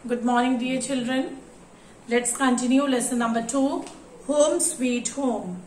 Good morning, dear children. Let's continue lesson number 2, Home Sweet Home.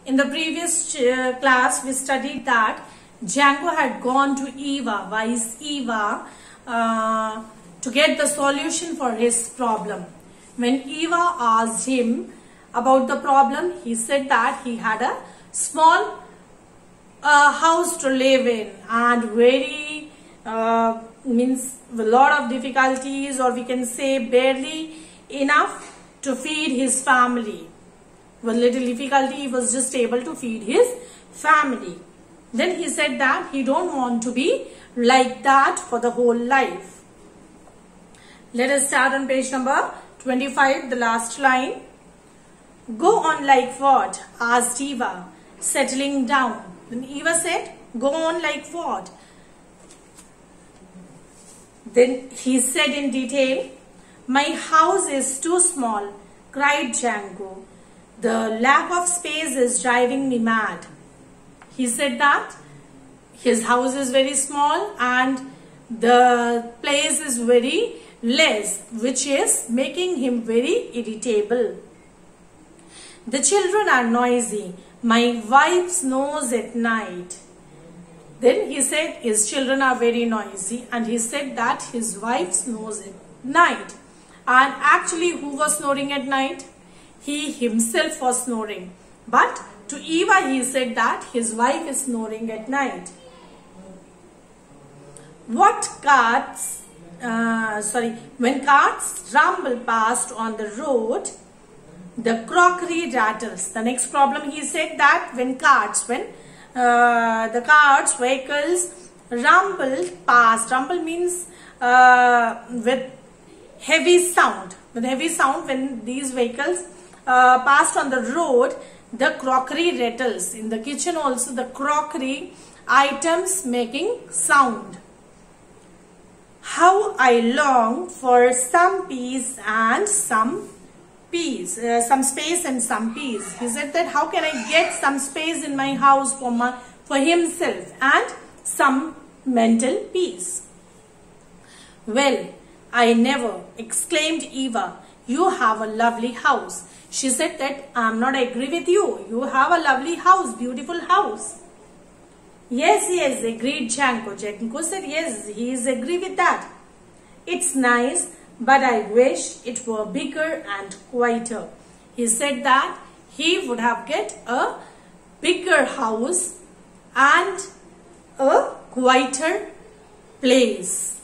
In the previous class, we studied that Django had gone to Eva, wise Eva, to get the solution for his problem. When Eva asked him about the problem, he said that he had a small house to live in and very means a lot of difficulties, or we can say barely enough to feed his family. With little difficulty, he was just able to feed his family. Then he said that he don't want to be like that for the whole life. Let us start on page number 25, the last line. Go on like what? Asked Eva, settling down. Then Eva said, go on like what? Then he said in detail, my house is too small, cried Django. The lack of space is driving me mad. He said that his house is very small and the place is very less, which is making him very irritable. The children are noisy. My wife snores at night. Then he said his children are very noisy, and he said that his wife snores at night. And actually, who was snoring at night? He himself was snoring. But to Eva, he said that his wife is snoring at night. When carts rumble past on the road, the crockery rattles. The next problem, he said that when the carts, vehicles rumble past. Rumble means with heavy sound. With heavy sound, when these vehicles passed on the road, the crockery rattles. In the kitchen also, the crockery items making sound. How I long for some peace and some space and some peace. He said that how can I get some space in my house for himself and some mental peace. Well, I never, exclaimed Eva. You have a lovely house. She said that I am not agree with you. You have a lovely house, beautiful house. Yes, agreed Django. Django said yes, he is agree with that. It's nice, but I wish it were bigger and quieter. He said that he would have get a bigger house and a quieter place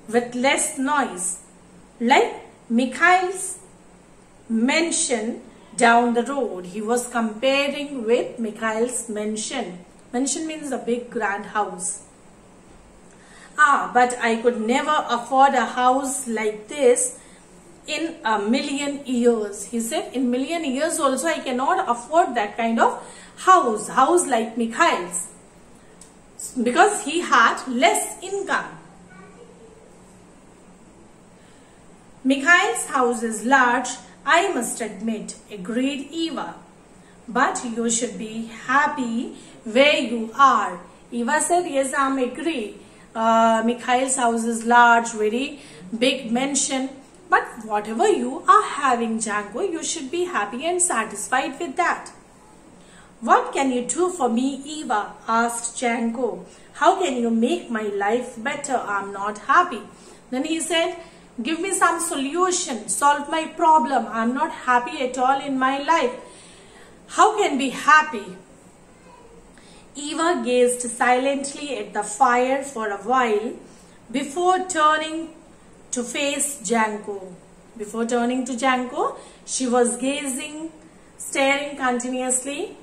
with less noise, like Mikhail's mansion down the road. He was comparing with Mikhail's mansion. Mansion means a big grand house. But I could never afford a house like this in a million years. He said, in million years also I cannot afford that kind of house like Mikhail's, because he had less income. Mikhail's house is large, I must admit, agreed Eva. But you should be happy where you are. Eva said, yes, I agree. Mikhail's house is large, very big mansion. But whatever you are having, Django, you should be happy and satisfied with that. What can you do for me, Eva? Asked Django. How can you make my life better? I'm not happy. Then he said, give me some solution, solve my problem. I'm not happy at all in my life. How can be happy? Eva gazed silently at the fire for a while before turning to face Django. Before turning to Django, she was staring continuously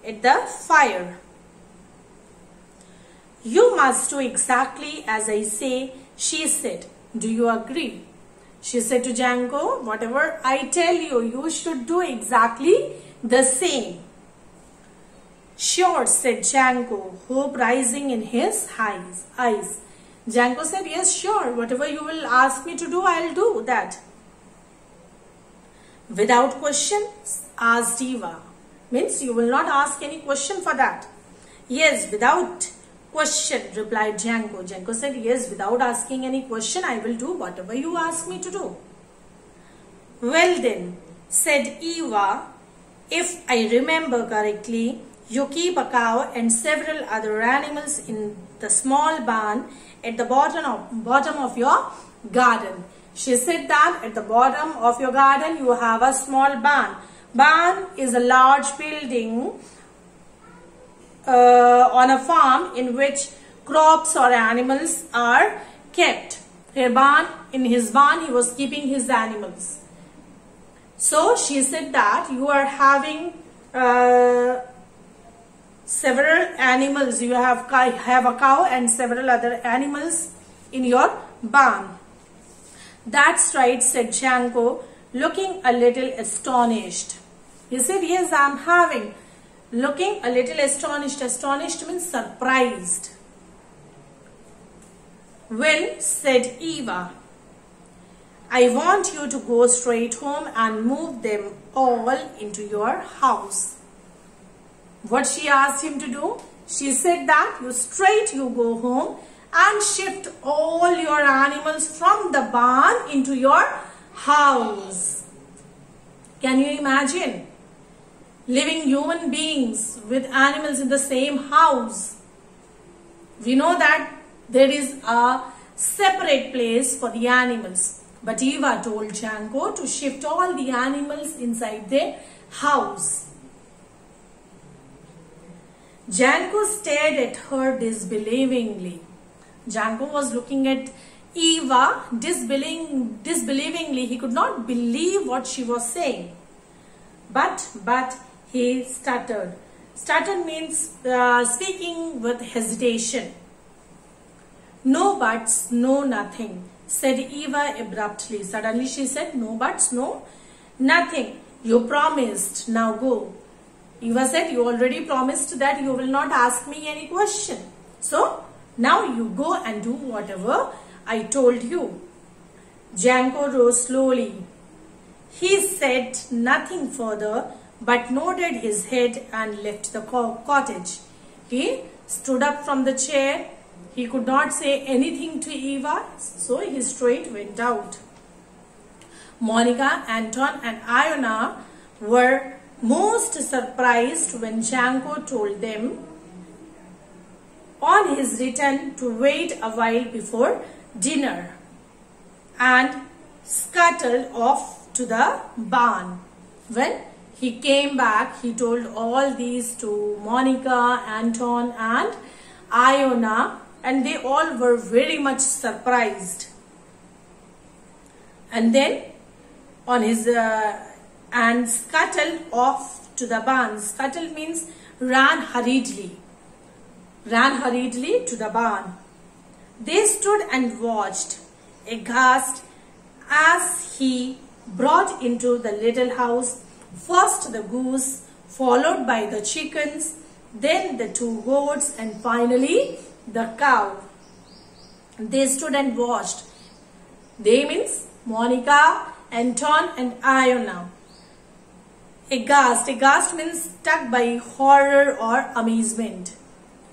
at the fire. You must do exactly as I say, she said. Do you agree? She said to Django, whatever I tell you, you should do exactly the same. Sure, said Django, hope rising in his eyes. Django said, yes, sure, whatever you will ask me to do, I'll do that. Without questions, asked Eva. Means you will not ask any question for that. Yes, without question, replied Janko. Janko said, yes, without asking any question, I will do whatever you ask me to do. Well then, said Eva, if I remember correctly, you keep a cow and several other animals in the small barn at the bottom of your garden. She said that at the bottom of your garden you have a small barn. Barn is a large building on a farm in which crops or animals are kept. In his barn he was keeping his animals. So she said that you are having several animals. You have a cow and several other animals in your barn. That's right, said Janko, looking a little astonished. He said, yes, I am having. Looking a little astonished. Astonished means surprised. Well, said Eva, I want you to go straight home and move them all into your house. What she asked him to do? She said that you go home and shift all your animals from the barn into your house. Can you imagine? Living human beings with animals in the same house. We know that there is a separate place for the animals. But Eva told Janko to shift all the animals inside their house. Janko stared at her disbelievingly. Janko was looking at Eva disbelievingly. He could not believe what she was saying. But he stuttered. Stuttered means speaking with hesitation. No buts, no nothing, said Eva abruptly. Suddenly she said, no buts, no nothing. You promised, now go. Eva said, you already promised that you will not ask me any question. So, now you go and do whatever I told you. Janko rose slowly. He said nothing further but nodded his head and left the cottage. He stood up from the chair. He could not say anything to Eva, so he straight went out. Monica, Anton and Iona were most surprised when Janko told them on his return to wait a while before dinner and scuttled off to the barn. When he came back, he told all these to Monica, Anton and Iona, and they all were very much surprised. And then on his and scuttled off to the barn. Scuttle means ran hurriedly to the barn. They stood and watched, aghast, as he brought into the little house first the goose, followed by the chickens, then the 2 goats, and finally the cow. They stood and watched. They means Monica, Anton and Iona. Aghast. Aghast means struck by horror or amazement.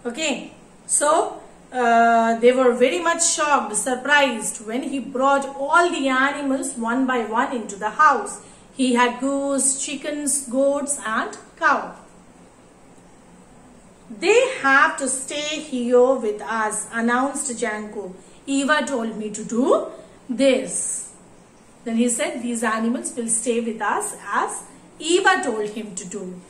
Okay. So, they were very much shocked, surprised when he brought all the animals one by one into the house. He had goose, chickens, goats and cow. They have to stay here with us, announced Janko. Eva told me to do this. Then he said these animals will stay with us as Eva told him to do.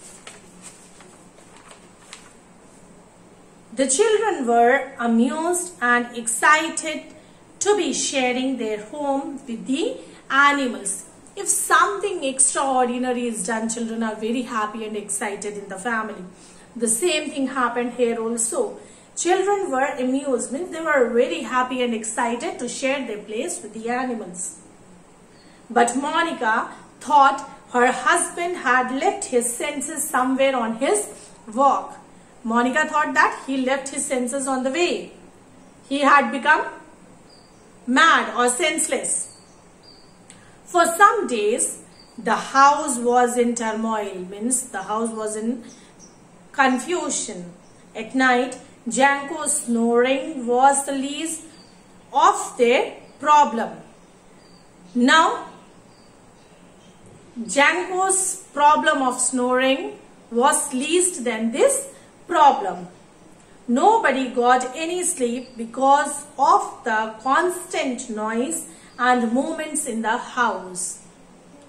The children were amused and excited to be sharing their home with the animals. If something extraordinary is done, children are very happy and excited in the family. The same thing happened here also. Children were amused, means they were very happy and excited to share their place with the animals. But Monica thought her husband had left his senses somewhere on his walk. Monica thought that he left his senses on the way. He had become mad or senseless. For some days, the house was in turmoil, means the house was in confusion. At night, Janko's snoring was the least of their problem. Now, Janko's problem of snoring was least than this problem. Nobody got any sleep because of the constant noise and movements in the house.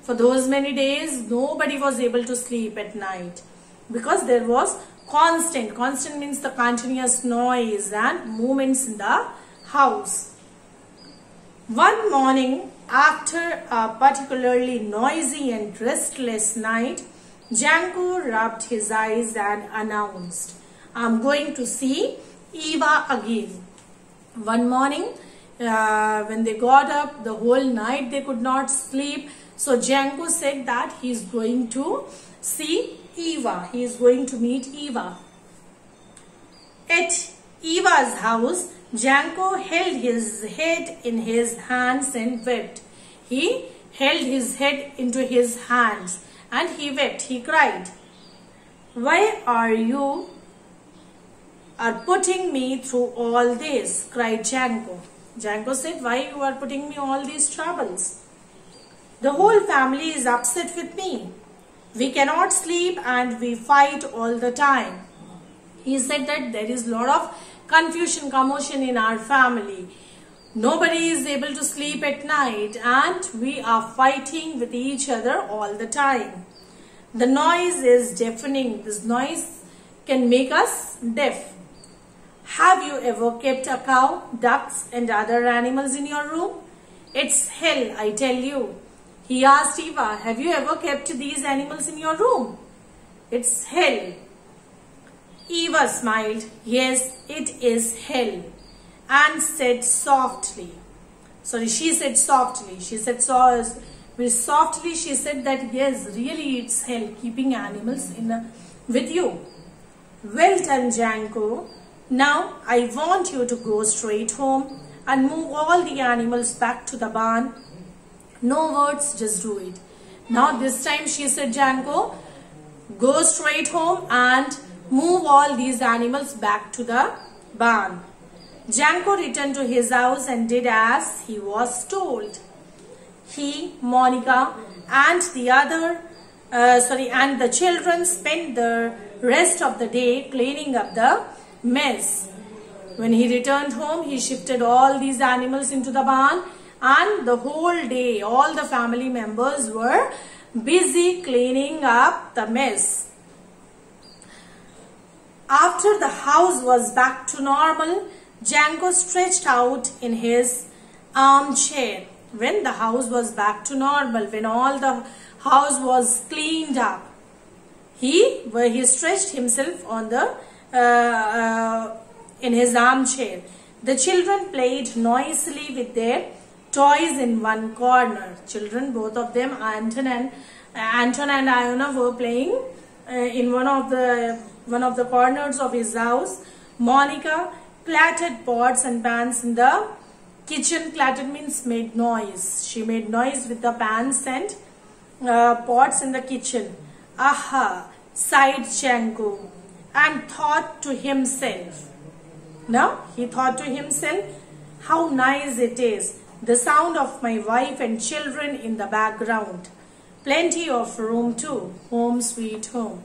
For those many days, nobody was able to sleep at night because there was constant means the continuous noise and movements in the house. One morning, after a particularly noisy and restless night, Janko rubbed his eyes and announced, "I'm going to see Eva again." One morning, when they got up, the whole night they could not sleep. So Janko said that he is going to see Eva. He is going to meet Eva. At Eva's house, Janko held his head in his hands and wept. He held his head into his hands and he wept. He cried, "Why are you putting me through all this?" cried Janko. Janko said, "Why you are putting me all these troubles? The whole family is upset with me. We cannot sleep and we fight all the time." He said that there is a lot of confusion, commotion in our family. Nobody is able to sleep at night and we are fighting with each other all the time. The noise is deafening. This noise can make us deaf. Have you ever kept a cow, ducks and other animals in your room? It's hell, I tell you. He asked Eva, "Have you ever kept these animals in your room?" "It's hell." Eva smiled. "Yes, it is hell," and said softly. She said softly. She said very softly. She said that yes, really it's hell keeping animals with you. "Well done, Janko. Now I want you to go straight home and move all the animals back to the barn. No words, just do it." Now this time she said, "Janko, go straight home and move all these animals back to the barn." Janko returned to his house and did as he was told. He, Monica, and the children spent the rest of the day cleaning up the mess. When he returned home, he shifted all these animals into the barn, and the whole day all the family members were busy cleaning up the mess. After the house was back to normal, Janko stretched out in his armchair. When the house was back to normal, when all the house was cleaned up, he stretched himself on the in his armchair. The children played noisily with their toys in one corner. Children, both of them, Anton and Iona, were playing in one of the corners of his house. Monica clattered pots and pans in the kitchen. Clattered means made noise. She made noise with the pans and pots in the kitchen. "Aha," sighed Janko, and thought to himself. Now he thought to himself, "How nice it is. The sound of my wife and children in the background. Plenty of room too. Home sweet home."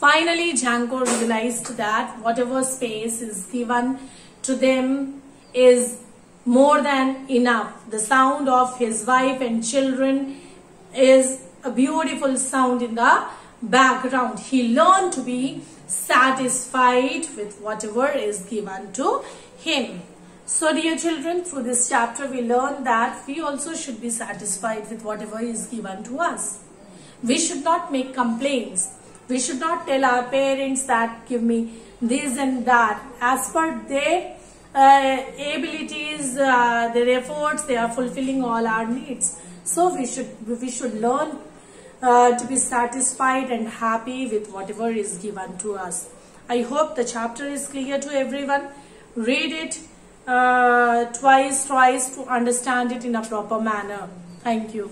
Finally, Janko realized that whatever space is given to them is more than enough. The sound of his wife and children is a beautiful sound in the background. He learned to be satisfied with whatever is given to him. So dear children, through this chapter we learn that we also should be satisfied with whatever is given to us. We should not make complaints. We should not tell our parents that give me this and that. As per their abilities, their efforts, they are fulfilling all our needs. So we should learn to be satisfied and happy with whatever is given to us. I hope the chapter is clear to everyone. Read it twice to understand it in a proper manner. Thank you.